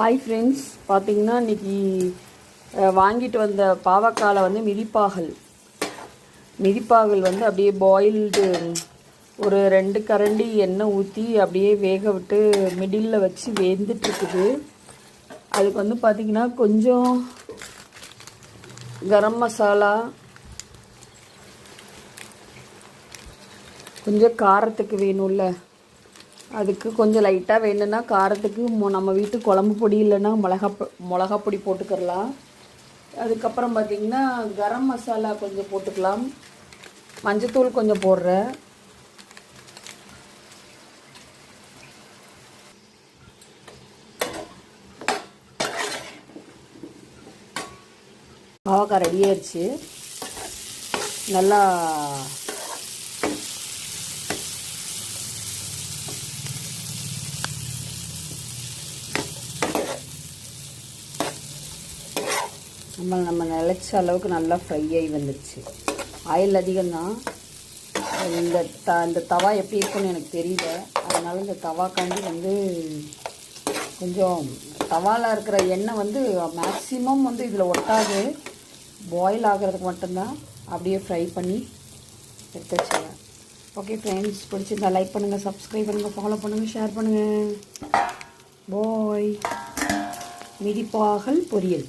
Hi friends, பார்த்தீங்கன்னா இன்றைக்கி வாங்கிட்டு வந்த பாவக்காயில் வந்து மிதிப்பாகல் வந்து அப்படியே பாயில்டு ஒரு 2 கரண்டி எண்ணெய் ஊற்றி அப்படியே வேக விட்டு மிடில் வச்சு வெந்துட்டுருக்குது. அதுக்கு வந்து பார்த்திங்கன்னா கொஞ்சம் கரம் மசாலா, கொஞ்சம் காரத்துக்கு வேணும்ல, அதுக்கு கொஞ்சம் லைட்டாக வேணும்னா காரத்துக்கு நம்ம வீட்டு குழம்பு பொடி இல்லைன்னா மிளகா பொடி போட்டுக்கிறலாம். அதுக்கப்புறம் பார்த்திங்கன்னா கரம் மசாலா கொஞ்சம் போட்டுக்கலாம், மஞ்சத்தூள் கொஞ்சம் போடுறேன். பாவக்காய் ரெடி ஆயிடுச்சு. நல்லா நம்ம நிலச்ச அளவுக்கு நல்லா ஃப்ரை ஆகி வந்துடுச்சு. ஆயில் அதிகம்தான். இந்த தவா எப்படி இருக்குன்னு எனக்கு தெரியல, அதனால் இந்த தவாக்காண்டி வந்து கொஞ்சம் தவாவில் இருக்கிற எண்ணெய் வந்து மேக்ஸிமம் வந்து இதில் ஒட்டாது, பாயில் ஆகிறதுக்கு மட்டும்தான். அப்படியே ஃப்ரை பண்ணி எடுத்து வச்சுருவேன். ஓகே ஃப்ரெண்ட்ஸ், பிடிச்சிருந்தா லைக் பண்ணுங்கள், சப்ஸ்கிரைப் பண்ணுங்கள், ஃபாலோ பண்ணுங்கள், ஷேர் பண்ணுங்கள். பாய். மிதிப்பாகல் பொரியல்.